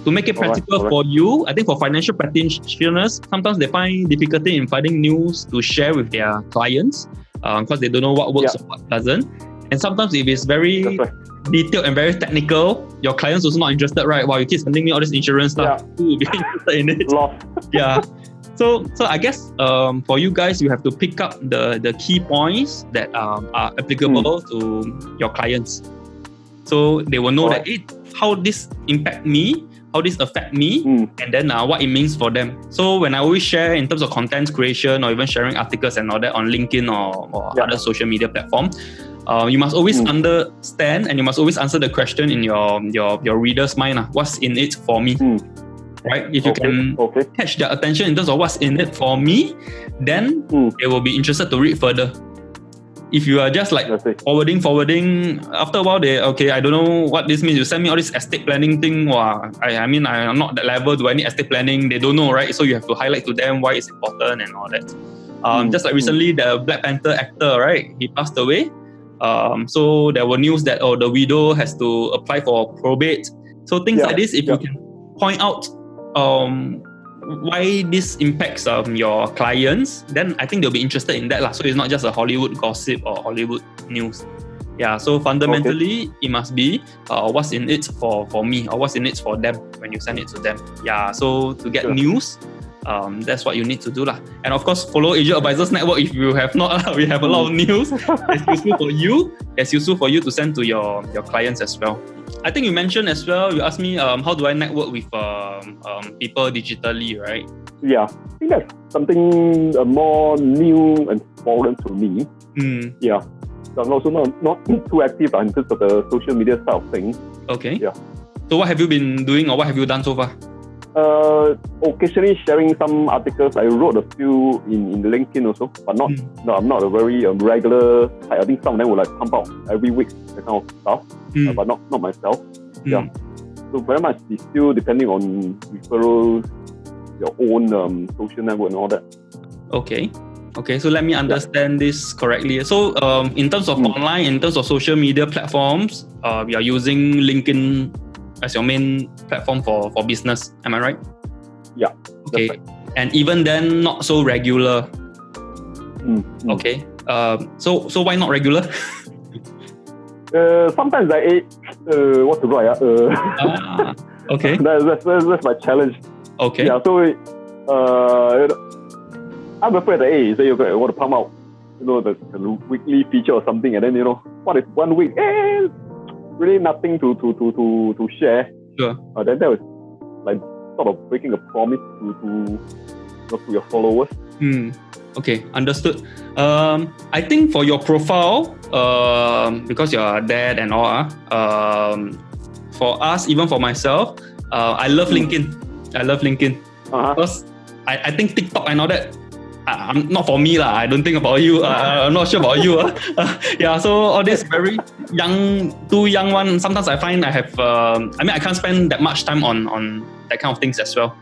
To make it practical for you, I think for financial practitioners, sometimes they find difficulty in finding news to share with their clients because they don't know what works or what doesn't. And sometimes if it's very detailed and very technical, your clients also not interested, right? Wow, you keep sending me all this insurance stuff. Who will be interested in it? Yeah. So I guess for you guys, you have to pick up the key points that are applicable to your clients. So they will know that how this impact me, how this affect me, and then what it means for them. So when I always share in terms of content creation or even sharing articles and all that on LinkedIn or other social media platform, you must always understand and you must always answer the question in your reader's mind. What's in it for me? Right? If you can catch their attention in terms of what's in it for me, then they will be interested to read further. If you are just like forwarding, after a while I don't know what this means. You send me all this estate planning thing. Wow, I mean, I'm not that level. Do I need estate planning? They don't know, right? So you have to highlight to them why it's important and all that. Just like recently, the Black Panther actor, right? He passed away. So there were news that the widow has to apply for probate. So things like this, if you can point out why this impacts your clients, then I think they'll be interested in that. So it's not just a Hollywood gossip or Hollywood news. Yeah, so fundamentally, it must be what's in it for me or what's in it for them when you send it to them. Yeah, so to get news, that's what you need to do. And of course, follow Asia Advisors Network if you have not. We have a lot of news. It's useful for you. It's useful for you to send to your clients as well. I think you mentioned as well, you asked me how do I network with people digitally, right? Yeah, I think that's something more new and foreign to me. Yeah, so I'm also not too active in terms of the social media side of things. Okay. Yeah. So what have you been doing or what have you done so far? Occasionally sharing some articles. I wrote a few in LinkedIn also, but not. No, I'm not a very regular type. I think some of them will like pump out every week, that kind of stuff, but not myself. Yeah. So very much it's still depending on referrals, your own social network and all that. Okay. So let me understand this correctly. So in terms of online, in terms of social media platforms, you are using LinkedIn as your main platform for business. Am I right? Yeah. Okay. Right. And even then, not so regular. Okay. So why not regular? Sometimes I what to write. Okay. That's my challenge. Okay. Yeah. So I'm afraid that say you want to pump out, the weekly feature or something, and then what if 1 week really nothing to share. Sure. Then that was like sort of breaking a promise to your followers. Okay, understood. I think for your profile, because you're a dad and all, for us, even for myself, I love LinkedIn. I love LinkedIn. Because I think TikTok and all that, I'm not for me lah. I don't think about you. I'm not sure about you. Yeah, so all this very too young one. Sometimes I find I have. I can't spend that much time on that kind of things as well.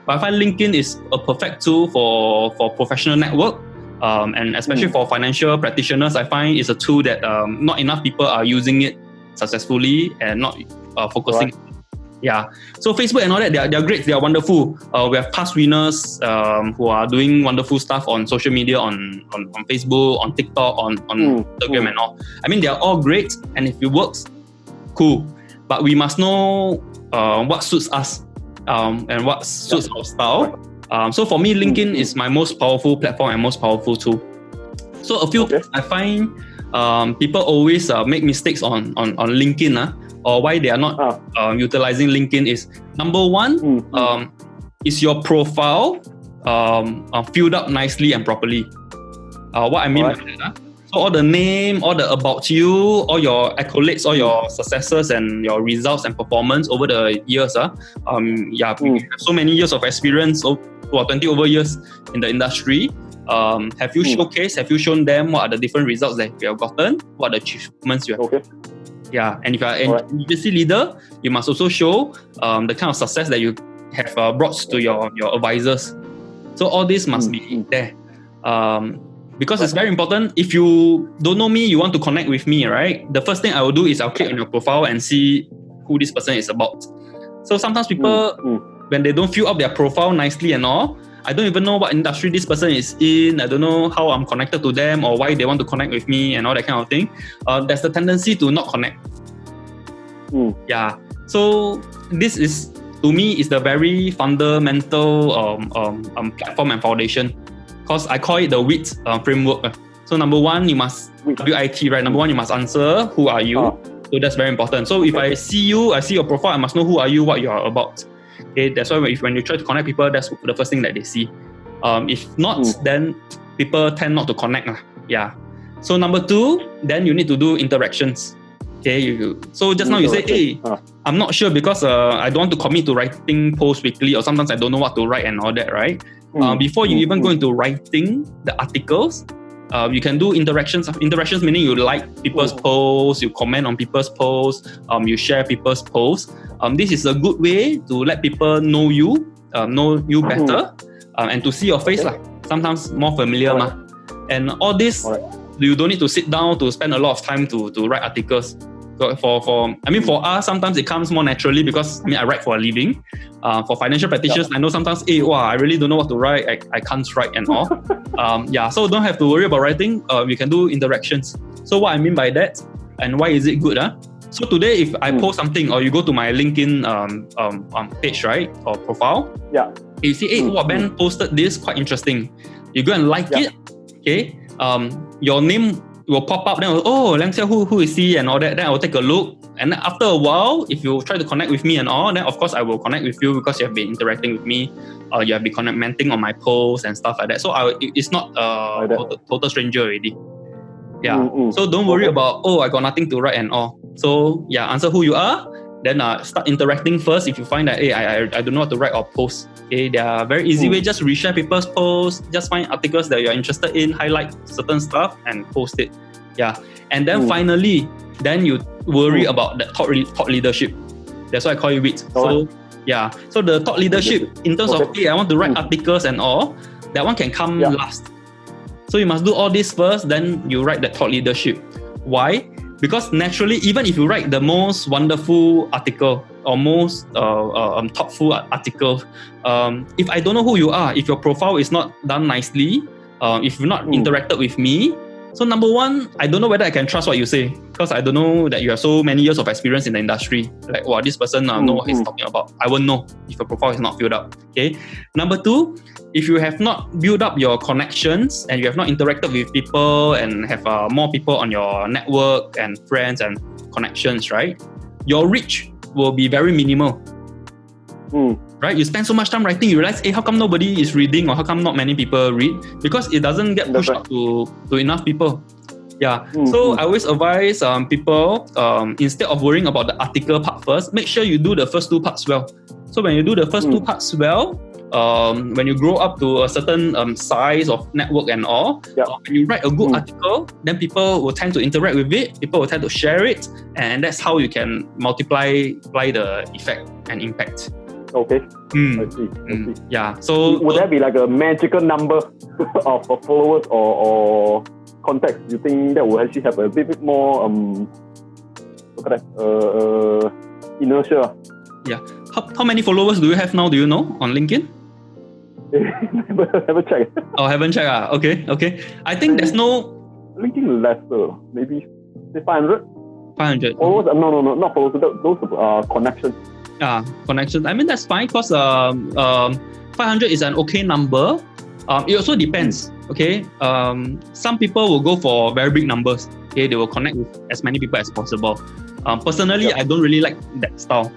But I find LinkedIn is a perfect tool for professional network, and especially for financial practitioners. I find it's a tool that not enough people are using it successfully and not focusing. Right. Yeah, so Facebook and all that, they're great, they are wonderful. We have past winners who are doing wonderful stuff on social media, on Facebook, on TikTok, on Instagram and all. I mean, they are all great, and if it works, cool. But we must know what suits us and what suits our style. So for me, LinkedIn is my most powerful platform and most powerful tool. So a few things I find people always make mistakes on LinkedIn. Or why they are not utilizing LinkedIn is, number one, is your profile filled up nicely and properly. What I mean by that, so all the name, all the about you, all your accolades, all your successes and your results and performance over the years. We have so many years of experience, 20 over years in the industry. Have you showcased, have you shown them what are the different results that you have gotten, what are the achievements you have? Yeah, and if you are an agency leader, you must also show the kind of success that you have brought to your advisors. So all this must be there. Because it's very important. If you don't know me, you want to connect with me, right? The first thing I will do is I'll click on your profile and see who this person is about. So sometimes people, when they don't fill up their profile nicely and all, I don't even know what industry this person is in. I don't know how I'm connected to them or why they want to connect with me and all that kind of thing. There's the tendency to not connect. Yeah. So this is, to me, is the very fundamental platform and foundation. Because I call it the WIT framework. So number one, you must, WIT, right? Number one, you must answer, who are you? So that's very important. So if I see you, I see your profile, I must know who are you, what you are about. Okay, that's why when you try to connect people, that's the first thing that they see. If not, then people tend not to connect. Yeah. So number two, then you need to do interactions. Okay. So just now you say, hey, I'm not sure because I don't want to commit to writing posts weekly, or sometimes I don't know what to write and all that, right? Before you even go into writing the articles, you can do interactions. Interactions meaning you like people's posts, you comment on people's posts, you share people's posts. This is a good way to let people know you better, and to see your face. Sometimes more familiar. And all this, you don't need to sit down to spend a lot of time to write articles. So for us, sometimes it comes more naturally because I write for a living. For financial practitioners, I know sometimes, I really don't know what to write. I can't write and all. So don't have to worry about writing. We can do interactions. So what I mean by that, and why is it good? So today, if I post something, or you go to my LinkedIn page, right, or profile, you see, Ben posted this, quite interesting. You go and like it, okay? Your name will pop up, then Liang Siah, who is he and all that. Then I will take a look, and then after a while, if you try to connect with me and all, then of course I will connect with you because you have been interacting with me, you have been commenting on my posts and stuff like that. So it's not a total stranger already. So don't worry about I got nothing to write and all. So answer who you are, then start interacting first. If you find that I don't know what to write or post, there are very easy way. Just reshare people's posts, just find articles that you're interested in, highlight certain stuff and post it. And then finally, then you worry about the top leadership. That's why I call it WIT. So the top leadership in terms of I want to write articles and all, that one can come last. So you must do all this first, then you write the top leadership. Why? Because naturally, even if you write the most wonderful article or most thoughtful article, if I don't know who you are, if your profile is not done nicely, if you've not interacted with me, so number one, I don't know whether I can trust what you say because I don't know that you have so many years of experience in the industry. Like, this person know what he's talking about. I won't know if your profile is not filled up. Okay. Number two, if you have not built up your connections and you have not interacted with people and have more people on your network and friends and connections, right? Your reach will be very minimal. Right? You spend so much time writing, you realize, how come nobody is reading or how come not many people read? Because it doesn't get pushed out to enough people. So I always advise people, instead of worrying about the article part first, make sure you do the first two parts well. So when you do the first two parts well, when you grow up to a certain size of network and all, when you write a good article, then people will tend to interact with it, people will tend to share it, and that's how you can multiply the effect and impact. Okay. I see. So would there be like a magical number of followers or contacts? You think that will actually have a bit more inertia? How many followers do you have now? Do you know on LinkedIn? Never checked. Haven't checked. Okay. I think there's no LinkedIn lesser, maybe say 500. 500. Followers? No, not followers. Those are connections. Connections. That's fine because 500 is an okay number. It also depends. Okay. Some people will go for very big numbers. Okay, they will connect with as many people as possible. Personally, I don't really like that style.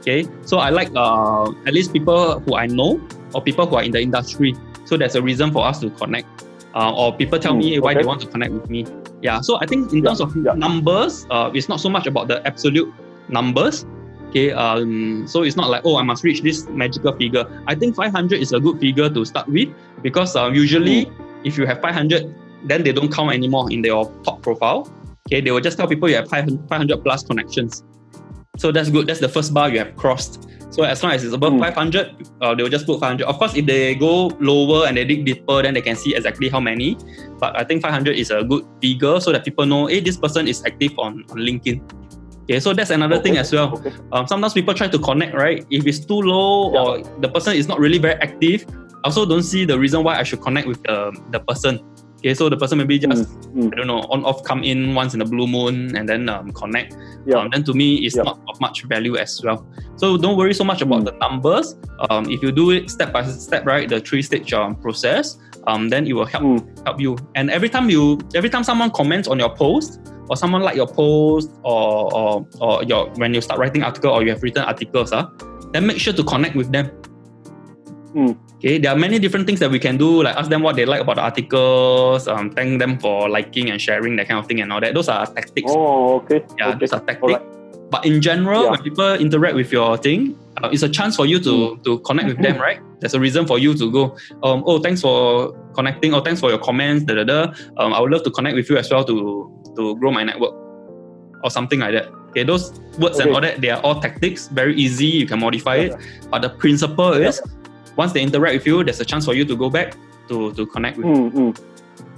Okay, so I like at least people who I know or people who are in the industry. So there's a reason for us to connect. Or people tell me why they want to connect with me. So I think in terms of numbers, it's not so much about the absolute numbers. Okay, so it's not like, I must reach this magical figure. I think 500 is a good figure to start with because usually if you have 500, then they don't count anymore in their top profile. Okay, they will just tell people you have 500 plus connections. So that's good. That's the first bar you have crossed. So as long as it's above 500, they will just put 500. Of course, if they go lower and they dig deeper, then they can see exactly how many. But I think 500 is a good figure so that people know, this person is active on LinkedIn. Okay, so that's another thing as well. Okay. Sometimes people try to connect, right? If it's too low or the person is not really very active, I also don't see the reason why I should connect with the person. Okay, so the person maybe just, I don't know, on off come in once in a blue moon and then connect. Then to me, it's not of much value as well. So don't worry so much about the numbers. If you do it step by step, right, the 3-stage process, then it will help you. And every time someone comments on your post, or someone like your post, or when you start writing article or you have written articles, then make sure to connect with them. Okay, there are many different things that we can do, like ask them what they like about the articles, thank them for liking and sharing, that kind of thing and all that. Those are tactics. Oh, okay. Those are tactics. Right. But in general, when people interact with your thing, it's a chance for you to connect with them, right? There's a reason for you to go, thanks for connecting, or thanks for your comments, I would love to connect with you as well to grow my network, or something like that. Okay, those words and all that, they are all tactics, very easy, you can modify it. But the principle is, once they interact with you, there's a chance for you to go back to connect with.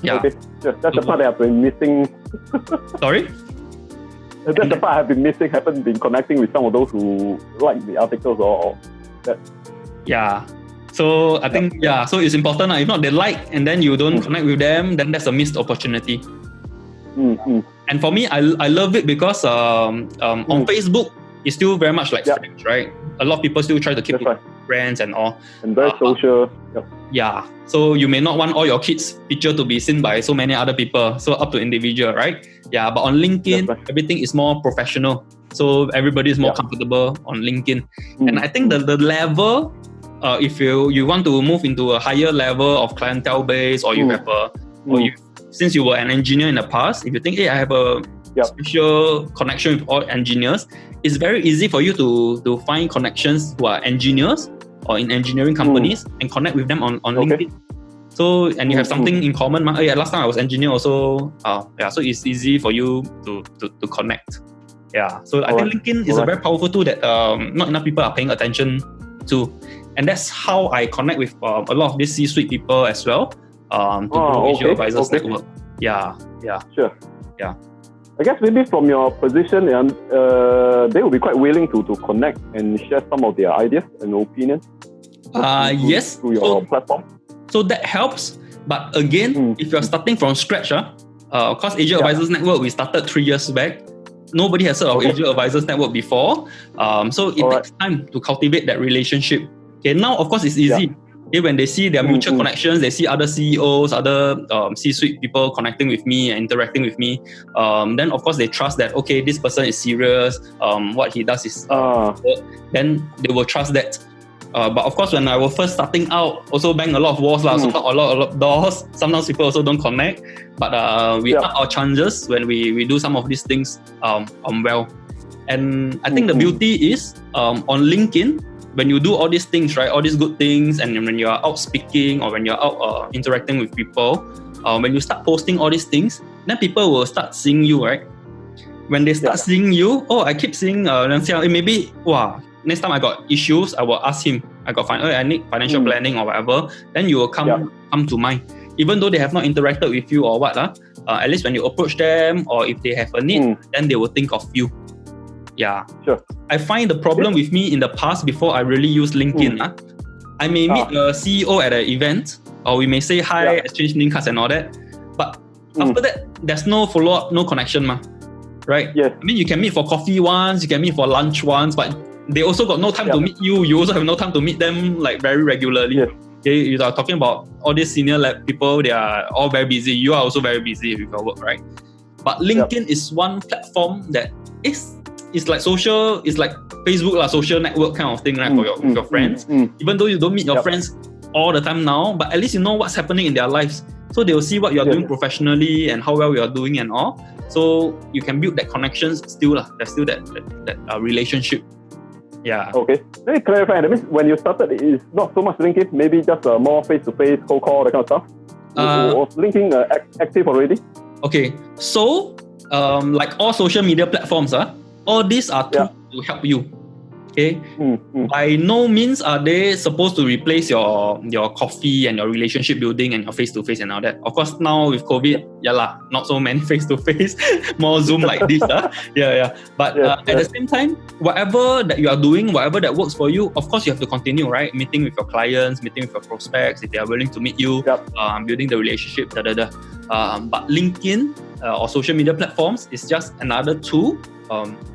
Yeah. Okay. That's the part that I've been missing. Sorry? That's the part I've been missing. Haven't been connecting with some of those who like the articles or that. Yeah. So I think so it's important. If not they like and then you don't connect with them, then that's a missed opportunity. And for me, I love it because on Facebook, it's still very much like friends, right? A lot of people still try to keep friends and all. And very social. Yeah. So you may not want all your kids' picture to be seen by so many other people. So up to individual, right? Yeah. But on LinkedIn, everything is more professional. So everybody is more comfortable on LinkedIn. And I think the level, if you want to move into a higher level of clientele base, or you have since you were an engineer in the past, if you think, hey, I have a special connection with all engineers, it's very easy for you to find connections who are engineers or in engineering companies and connect with them on LinkedIn. So, and you have something in common. Last time I was engineer also. So it's easy for you to connect. Yeah. So I think LinkedIn is a very powerful tool that not enough people are paying attention to. And that's how I connect with a lot of these C-suite people as well. To grow Asia Advisors Network. Yeah. Sure. Yeah. I guess maybe from your position, they will be quite willing to connect and share some of their ideas and opinions. Yes. Through your platform. So that helps. But again, if you're starting from scratch, of course, Asia Advisors Network, we started 3 years back. Nobody has heard of Asia Advisors Network before. So it takes time to cultivate that relationship. Okay, now, of course, it's easy. Okay, when they see their mutual connections, they see other CEOs, other C-suite people connecting with me and interacting with me, then of course they trust that, okay, this person is serious, what he does is then they will trust that. But of course, when I was first starting out, also bang a lot of walls, so knock a lot of doors. Sometimes people also don't connect, but we up our chances when we do some of these things well. And I think the beauty is on LinkedIn, when you do all these things, right, all these good things, and when you're out speaking or when you're out interacting with people, when you start posting all these things, then people will start seeing you, right? When they start seeing you, I keep seeing Liang Siah, maybe, next time I got issues, I will ask him. I need financial planning or whatever. Then you will come to mind. Even though they have not interacted with you or what, at least when you approach them or if they have a need, then they will think of you. Yeah. Sure. I find the problem with me in the past before I really use LinkedIn. I may meet a CEO at an event, or we may say hi, exchange name cards and all that. But after that, there's no follow-up, no connection, right? Yes. I mean, you can meet for coffee once, you can meet for lunch once, but they also got no time to meet you. You also have no time to meet them like very regularly. Yes. Okay, you are talking about all these senior people, they are all very busy. You are also very busy with your work, right? But LinkedIn is one platform that it's like social, it's like Facebook, social network kind of thing, right? For your friends. Even though you don't meet your friends all the time now, but at least you know what's happening in their lives. So they will see what you are doing professionally and how well you are doing and all. So you can build that connections still. There's still that relationship. Yeah. Okay. Let me clarify. That means when you started, it's not so much LinkedIn, maybe just more face-to-face, cold call, that kind of stuff. Was LinkedIn active already? Okay. So, like all social media platforms, all these are tools to help you. Okay, by no means are they supposed to replace your coffee and your relationship building and your face-to-face and all that. Of course, now with COVID, not so many face-to-face, more Zoom like this. But at the same time, whatever that you are doing, whatever that works for you, of course you have to continue, right? Meeting with your clients, meeting with your prospects, if they are willing to meet you, building the relationship, but LinkedIn or social media platforms is just another tool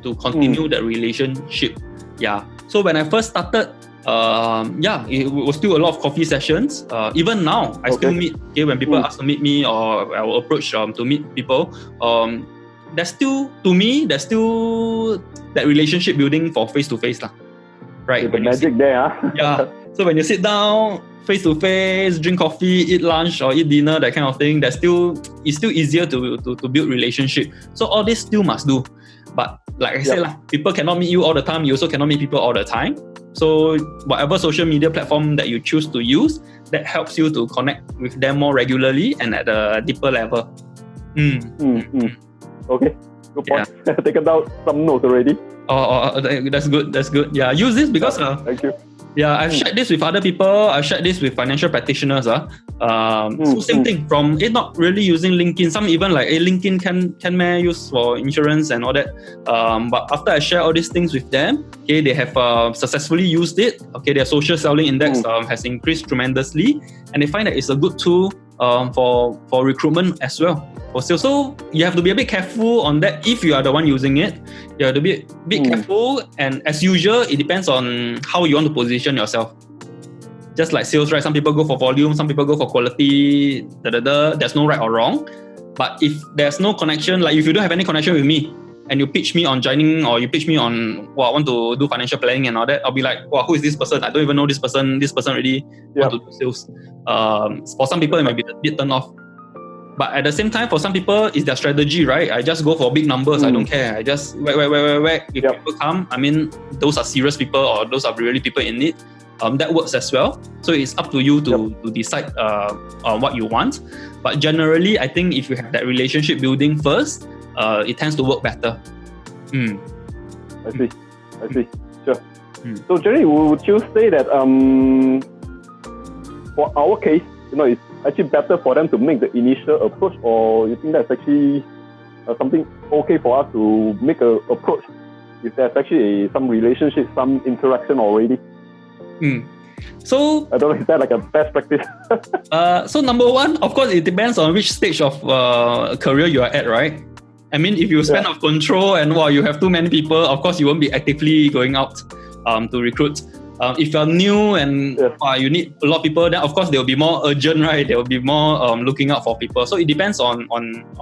to continue that relationship. Yeah. So when I first started, it was still a lot of coffee sessions. Even now, I still meet. Okay, when people ask to meet me, or I will approach to meet people. There's still that relationship building for face to face, lah. Right. The magic there, huh? Yeah. So when you sit down face to face, drink coffee, eat lunch or eat dinner, that kind of thing, it's still easier to build relationship. So all this still must do. But like I said, people cannot meet you all the time. You also cannot meet people all the time. So whatever social media platform that you choose to use, that helps you to connect with them more regularly and at a deeper level. Okay, good point. Taken down some notes already. That's good. Yeah, use this because thank you. Yeah, I've shared this with other people. I've shared this with financial practitioners. So same thing. From not really using LinkedIn. Some even like LinkedIn can use for insurance and all that. But after I share all these things with them, okay, they have successfully used it. Okay, their social selling index has increased tremendously, and they find that it's a good tool for recruitment as well. So you have to be a bit careful on that. If you are the one using it, you have to be a bit careful. And as usual, it depends on how you want to position yourself. Just like sales, right? Some people go for volume, some people go for quality. There's no right or wrong. But if there's no connection, like if you don't have any connection with me, and you pitch me on joining, or you pitch me on, I want to do financial planning and all that, I'll be like, who is this person? I don't even know this person. This person really want to do sales. For some people, it might be a bit turned off. But at the same time, for some people, it's their strategy, right? I just go for big numbers. I don't care. I just whack. If people come, I mean, those are serious people or those are really people in need. That works as well. So it's up to you to decide what you want. But generally, I think if you have that relationship building first, it tends to work better. I see. Sure. So Jerry, would you say that for our case, it's actually better for them to make the initial approach, or you think that's actually something okay for us to make an approach if there's actually some relationship, some interaction already? So I don't know, is that like a best practice? So number one, of course, it depends on which stage of career you are at, right? I mean, if you span of control and you have too many people, of course you won't be actively going out to recruit. If you're new and you need a lot of people, then of course they will be more urgent, right? They will be more looking out for people. So it depends on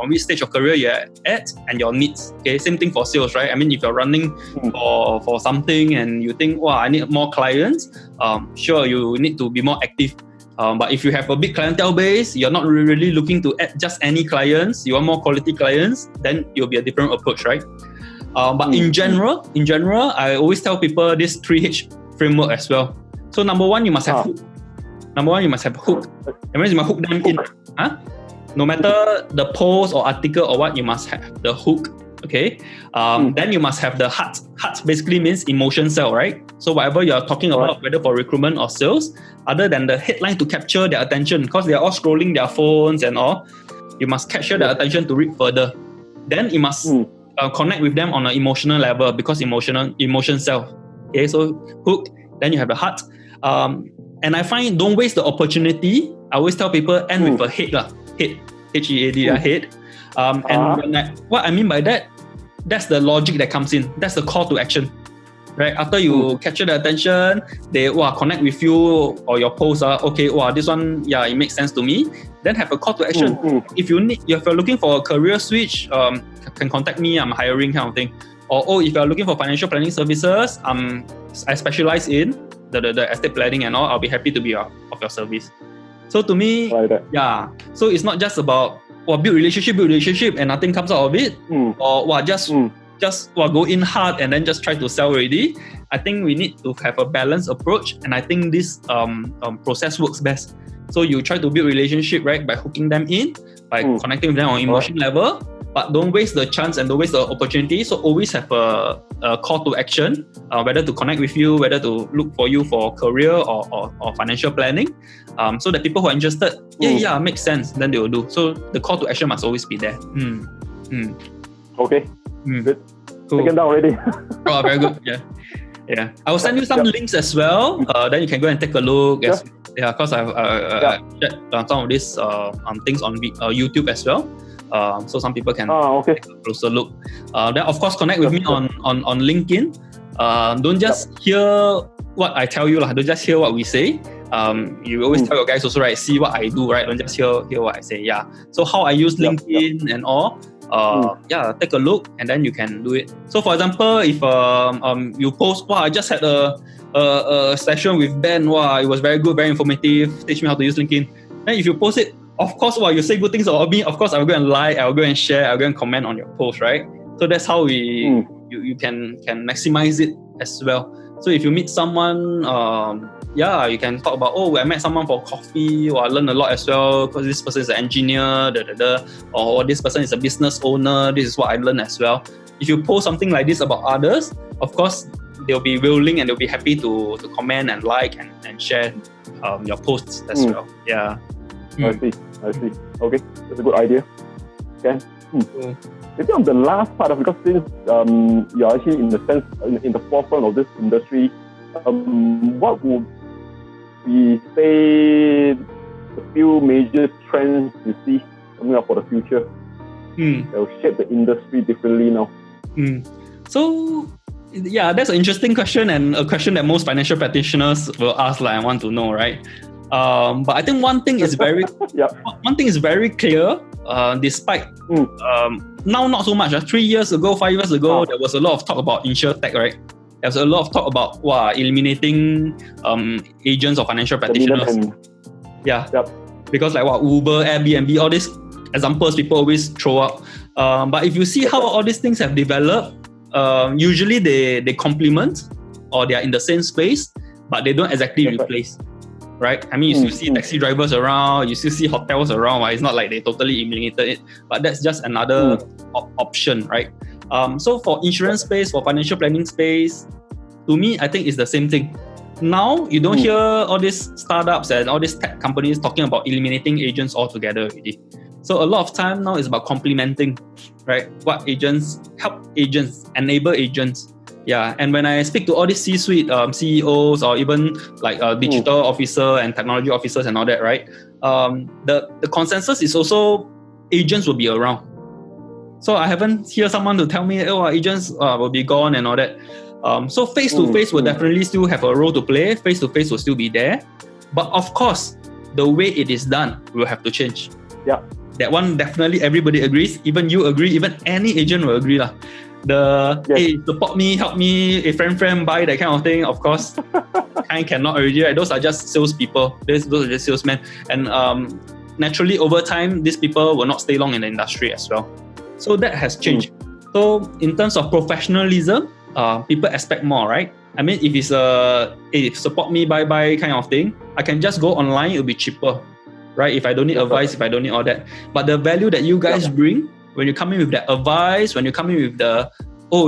which stage of career you're at and your needs. Okay, same thing for sales, right? I mean, if you're running for something and you think, I need more clients, sure, you need to be more active. But if you have a big clientele base, you're not really looking to add just any clients, you want more quality clients, then it'll be a different approach, right? But in general, I always tell people this 3H framework as well. So number one, you must have hook. That means you must hook them in. No matter the post or article or what, you must have the hook. Okay. Then you must have the heart. Heart basically means emotion sell, right? So whatever you are talking about, whether for recruitment or sales, other than the headline to capture their attention, because they are all scrolling their phones and all, you must capture their attention to read further. Then you must connect with them on an emotional level, because emotion sell. Okay, so hook, then you have the heart. And I find don't waste the opportunity. I always tell people end with a head. Head. H-E-A-D, head. And what I mean by that, that's the logic that comes in. That's the call to action. Right? After you capture the attention, they connect with you or your post. Okay, this one, it makes sense to me. Then have a call to action. If you're looking for a career switch, can contact me. I'm hiring, kind of thing. Or if you're looking for financial planning services, I specialize in the estate planning and all. I'll be happy to be of your service. So to me, so it's not just about build relationship and nothing comes out of it, or just go in hard and then just try to sell already. I think we need to have a balanced approach, and I think this process works best. So you try to build relationship, right, by hooking them in, by connecting with them on emotion level. but don't waste the chance and don't waste the opportunity. So always have a call to action, whether to connect with you, whether to look for you for career or financial planning. So that people who are interested, makes sense, then they will do. So the call to action must always be there. Okay, good. Cool. Taken down already. Oh, very good. Yeah. I will send you some links as well. Then you can go and take a look. Because I've shared some of these things on YouTube as well. So some people can take a closer look. Then of course connect with me on LinkedIn. Don't just hear what I tell you, don't just hear what we say. You always tell your guys also, right? See what I do, right? Don't just hear what I say. Yeah. So how I use LinkedIn and all. Take a look and then you can do it. So for example, if you post, I just had a session with Ben, it was very good, very informative, teach me how to use LinkedIn. Then if you post it, of course, you say good things about me, of course I'll go and like, I'll go and share, I'll go and comment on your post, right? So that's how you can maximize it as well. So if you meet someone, you can talk about, I met someone for coffee, or I learned a lot as well because this person is an engineer, or this person is a business owner, this is what I learned as well. If you post something like this about others, of course, they'll be willing and they'll be happy to comment and like and share your posts as well. Yeah. I see. Okay, that's a good idea. Okay. Maybe on the last part because since you're actually in the sense in the forefront of this industry, what would we say the few major trends you see coming up for the future that will shape the industry differently now? So, that's an interesting question and a question that most financial practitioners will ask, I want to know, right? But I think one thing is very clear. Despite now not so much. 3 years ago, 5 years ago, there was a lot of talk about insurtech, right? There was a lot of talk about eliminating agents or financial practitioners. Because Uber, Airbnb, all these examples people always throw out. But if you see how all these things have developed, usually they complement or they are in the same space, but they don't exactly replace. Right? I mean, you still see taxi drivers around, you still see hotels around. It's not like they totally eliminated it, but that's just another option, right? So for insurance space, for financial planning space, to me, I think it's the same thing. Now, you don't hear all these startups and all these tech companies talking about eliminating agents altogether already. So a lot of time now is about complementing, right? What agents, help agents, enable agents. Yeah, and when I speak to all these C-suite CEOs or even digital officer and technology officers and all that, right? The consensus is also agents will be around. So I haven't heard someone to tell me, agents will be gone and all that. So face-to-face will definitely still have a role to play. Face-to-face will still be there. But of course, the way it is done will have to change. Yeah. That one definitely everybody agrees. Even you agree. Even any agent will agree. Hey, support me, help me, a friend, buy that kind of thing. Of course, cannot already. Right? Those are just salespeople. Those are just salesmen. And naturally, over time, these people will not stay long in the industry as well. So that has changed. So in terms of professionalism, people expect more, right? I mean, if it's support me, buy kind of thing, I can just go online. It'll be cheaper, right? If I don't need advice, if I don't need all that. But the value that you guys bring, when you come in with that advice, when you come in with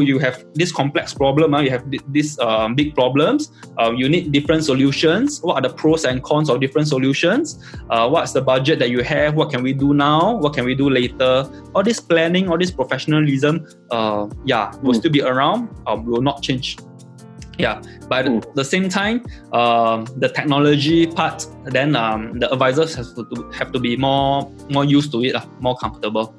you have this complex problem, you have these big problems, you need different solutions. What are the pros and cons of different solutions? What's the budget that you have? What can we do now? What can we do later? All this planning, all this professionalism, will still be around, will not change. Yeah, but at the same time, the technology part, then the advisors have to be more used to it, more comfortable.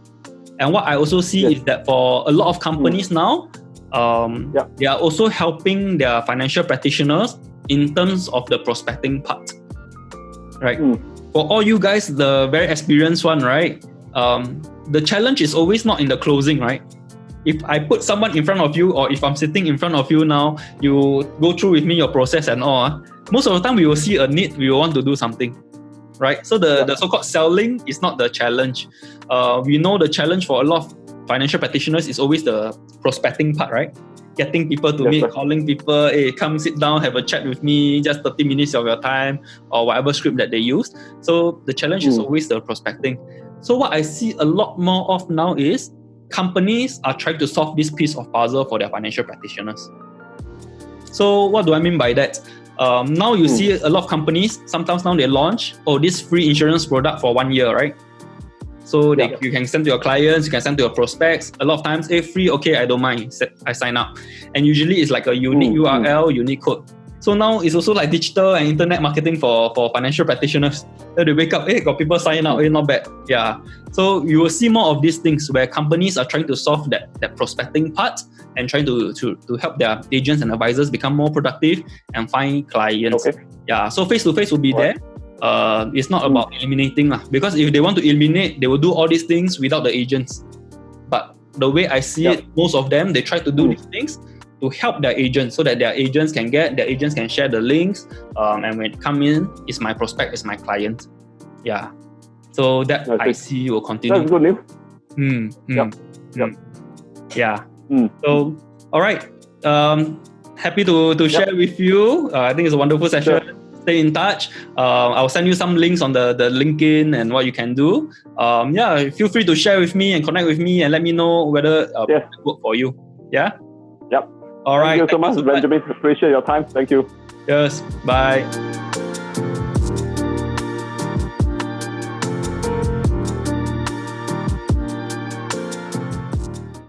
And what I also see is that for a lot of companies now, they are also helping their financial practitioners in terms of the prospecting part, right? For all you guys, the very experienced one, right? The challenge is always not in the closing, right? If I put someone in front of you, or if I'm sitting in front of you now, you go through with me your process and all, most of the time we will see a need, we will want to do something. Right? So the so-called selling is not the challenge. We know the challenge for a lot of financial practitioners is always the prospecting part, right? Getting people to meet, calling people, hey, come sit down, have a chat with me, just 30 minutes of your time, or whatever script that they use. So the challenge is always the prospecting. So what I see a lot more of now is companies are trying to solve this piece of puzzle for their financial practitioners. So what do I mean by that? Now you see a lot of companies, sometimes now they launch, this free insurance product for 1 year, right? So you can send to your clients, you can send to your prospects. A lot of times, free, okay, I don't mind, I sign up. And usually it's like a unique URL, unique code. So now it's also like digital and internet marketing for financial practitioners. They wake up, got people sign up, not bad. Yeah. So you will see more of these things where companies are trying to solve that prospecting part and trying to help their agents and advisors become more productive and find clients. Okay. Yeah. So face-to-face will be there. It's not about eliminating because if they want to eliminate, they will do all these things without the agents. But the way I see it, most of them, they try to do these things to help their agents so that their agents can share the links, and when it come in, it's my prospect, it's my client. Yeah. So that I see will continue. That's good news. Yeah. So, all right. Happy to share with you. I think it's a wonderful session. Sure. Stay in touch. I'll send you some links on the LinkedIn and what you can do. Feel free to share with me and connect with me and let me know whether it work for you. Yeah? Yep. All right. Thank you so much, Benjamin. Appreciate your time. Thank you. Yes. Bye.